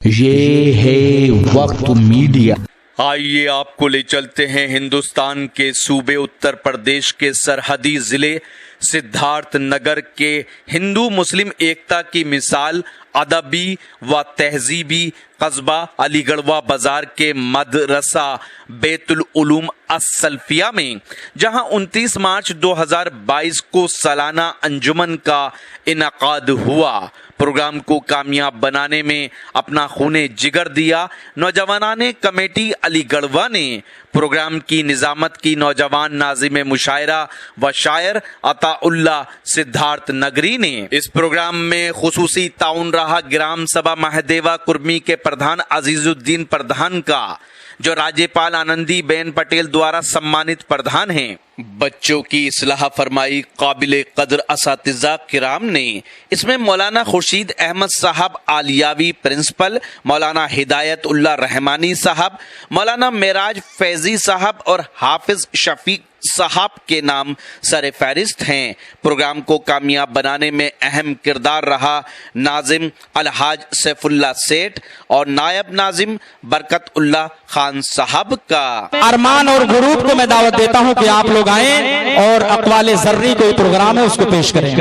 ये है वक्त मीडिया। आइए आपको ले चलते हैं हिंदुस्तान के सूबे उत्तर प्रदेश के सरहदी जिले सिद्धार्थ नगर के हिंदू मुस्लिम एकता की मिसाल अदबी व तहजीबी कस्बा अलीगढ़वा बाजार के मदरसा बैतुल उलूम अस-सल्फिया में, जहां 29 मार्च 2022 को सालाना अंजुमन का इनकाद हुआ। प्रोग्राम को कामयाब बनाने में अपना खूने जिगर दिया नौजवानाने कमेटी अलीगढ़वा ने। प्रोग्राम की निजामत की नौजवान नाजिम मुशायरा व शायर अताउल्ला सिद्धार्थ नगरी ने। इस प्रोग्राम में खुसूसी ताउन रहा ग्राम सभा महदेवा कुर्मी के प्रधान अजीजुद्दीन प्रधान का, जो राज्यपाल आनंदी बेन पटेल द्वारा सम्मानित प्रधान हैं। बच्चों की इस्लाह फरमाई काबिल कदर असातिज़ा किराम ने। इसमें मौलाना खुर्शीद अहमद साहब आलियावी प्रिंसिपल, मौलाना हिदायत उल्लाह रहमानी साहब, मौलाना मेराज फैजी साहब और हाफिज शफीक साहब के नाम सरे फहरिस्त हैं। प्रोग्राम को कामयाब बनाने में अहम किरदार रहा नाजिम अलहाज सैफुल्ला सेठ और नायब नाजिम बरकत उल्लाह खान साहब का। अरमान और गुरूब को मैं दावत देता हूं कि आप लोग आए और अकवाले जर्री कोई प्रोग्राम है उसको पेश करें।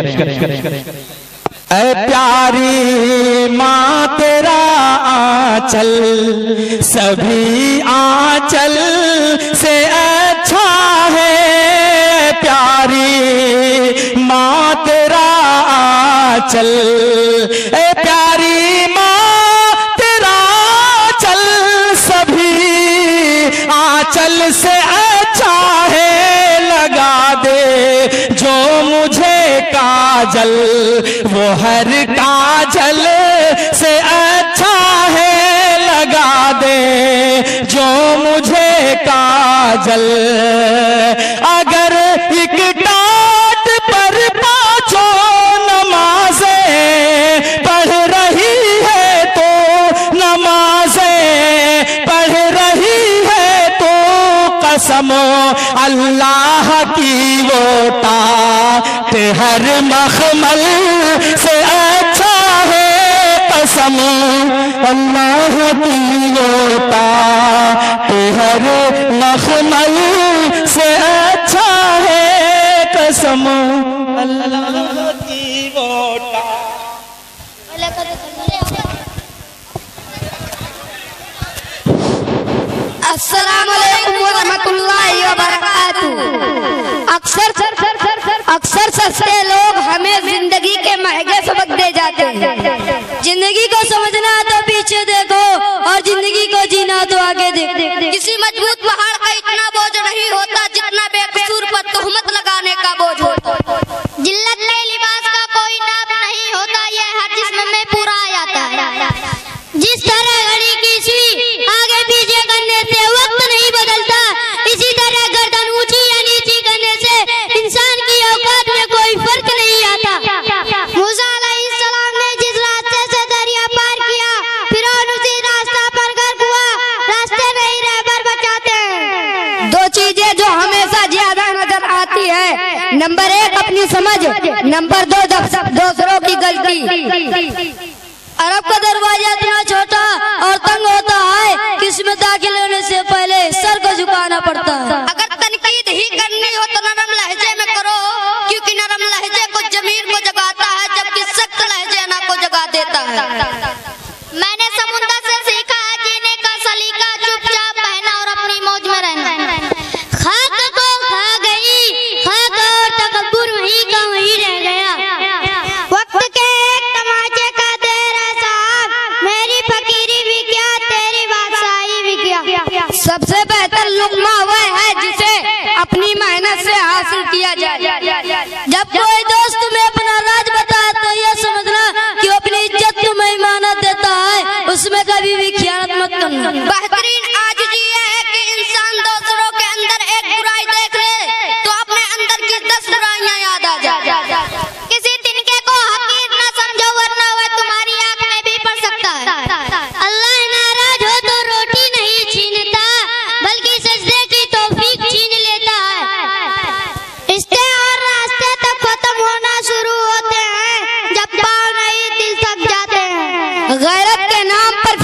ऐ प्यारी माँ तेरा आंचल सभी आंचल से अच्छा है। प्यारी माँ तेरा आंचल, ऐ प्यारी माँ तेरा आंचल सभी आंचल से अच्छा है। लगा दे जो मुझे काजल वो हर काजल से अच्छा है। लगा दे जो मुझे काजल। अगर एक टाट पर पाँचों नमाजें पढ़ रही है तो नमाजें पढ़ रही है तो कसम अल्लाह की वो टाट हर मखमल से अच्छा है। कसम अल्लाह की वो टाट हर मखमल से अच्छा है। कसम अल्लाह की वो टाट। अस्सलाम वालेकुम व रहमतुल्लाहि व बरकातुहू। अक्सर सस्ते लोग हमें जिंदगी के महंगे सबक दे जाते हैं। जिंदगी को समझना तो पीछे देखो और जिंदगी को जीना तो आगे देखो। किसी मजबूत पहाड़ का इतना बोझ नहीं होता जितना बेकसूर पर तोहमत लगाने का बोझ होता। जिल्लत में लिबास का कोई नाप नहीं होता, यह हर जिस्म में पूरा आ जाता है। जिस तरह घड़ी की सुई आगे पीछे करने से वक्त नहीं बदलता, इसी तरह गर्दन ऊंची या नीची करने से इंसान की औकात में कोई फर्क नहीं आता। मूसा अलैहिस्सलाम ने जिस रास्ते से दरिया पार किया, फिरौन उसी रास्ता पर गर्क हुआ। रास्ते में ही रहबर बचाते हैं। दो चीजें जो हमेशा ज्यादा नजर आती है, नंबर 1 अपनी समझ, नंबर 2 दूसरों की गलती। अरब का दरवाजा इतना छोटा और तंग होता है कि इसमें दाखिल होने से पहले सर को झुकाना पड़ता है। अगर तनकीद ही करनी हो तो नरम लहजे में करो, क्योंकि नरम लहजे को जमीर को जगाता है, जबकि सख्त लहजे ना को जगा देता है। मैंने समुद्र से सीखा है जीने का सलीका, चुपचाप बहना और अपनी मौज में रहना। खाक को खा गई खाक और तकब्बुर वही का वही रह गया। वक्त के एक तमाचे का मेरी फकीरी भी क्या तेरी बादशाही भी क्या। सबसे बेहतर लुक्मा वह है जिसे अपनी मेहनत से हासिल किया जाए। जब कोई दोस्त तुम्हें अपना राज बताए तो यह समझना कि अपनी इज्जत तुम्हें इमानत देता है, उसमें कभी भी खियानत मत करना। बेहतरीन आजिज़ी यह है कि इंसान दूसरों के अंदर एक बुराई देख ले तो अपने अंदर की 10 बुराइयां याद आ जाए। किसी तिनके को हकीर न समझो, वरना वह तुम्हारी आंख में भी पड़ सकता है। अल्लाह नाराज हो तो रोटी नहीं छीनता, बल्कि सजदे की तौफीक छीन लेता है। रिश्ते और रास्ते तब खत्म होना शुरू होते हैं जब पाँव नहीं दिल थक जाते हैं। गैरत के नाम पर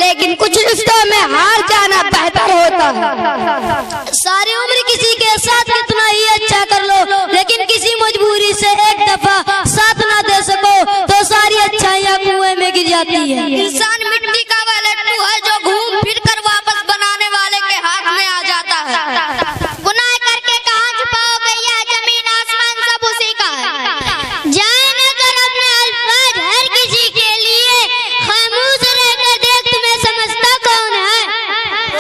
लेकिन कुछ रिश्तों में हार जाना बेहतर होता है। सारी उम्र किसी के साथ कितना ही अच्छा कर लो, लेकिन किसी मजबूरी से एक दफा साथ ना दे सको तो सारी अच्छाइयाँ कुएं में गिर जाती है। इंसान मिट्टी का वह लट्टू है जो घूम फिर कर वापस बनाने वाले के हाथ में आ जाता है। गुनाह करके कहाँ छुपाओगे, यह जमीन आसमान सब उसी का है। जाए न कर अपने अल्फाज हर किसी के लिए, खामोश रहकर देख तुम्हें समझता कौन है।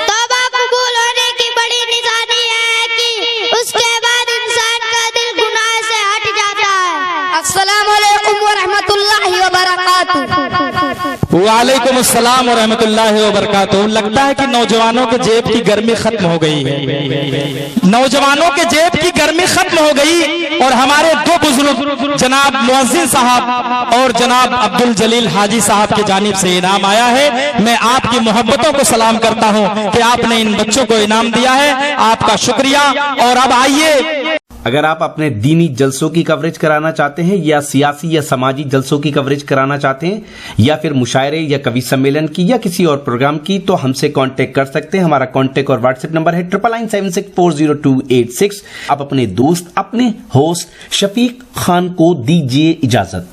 तौबा कबूल होने की बड़ी निशानी है कि उसके बाद इंसान का दिल गुनाह से हट जाता है। अस्सलाम वालेकुम व रहमतुल्लाहि व बरकातुहू। वालेकुम अस्सलाम व रहमतुल्लाहि व बरकातुहू। लगता है कि नौजवानों के जेब की गर्मी खत्म हो गई है। नौजवानों के जेब की गर्मी खत्म हो गई और हमारे दो बुजुर्ग जनाब मुअज्जिन साहब और जनाब अब्दुल जलील हाजी साहब की जानिब से इनाम आया है। मैं आपकी मोहब्बतों को सलाम करता हूं कि आपने इन बच्चों को इनाम दिया है, आपका शुक्रिया। और अब आइए, अगर आप अपने दीनी जलसों की कवरेज कराना चाहते हैं या सियासी या समाजी जलसों की कवरेज कराना चाहते हैं या फिर मुशायरे या कवि सम्मेलन की या किसी और प्रोग्राम की, तो हमसे कांटेक्ट कर सकते हैं। हमारा कांटेक्ट और व्हाट्सएप नंबर है 9997640286। आप अपने दोस्त, अपने होस्ट शफीक खान को दीजिए इजाजत।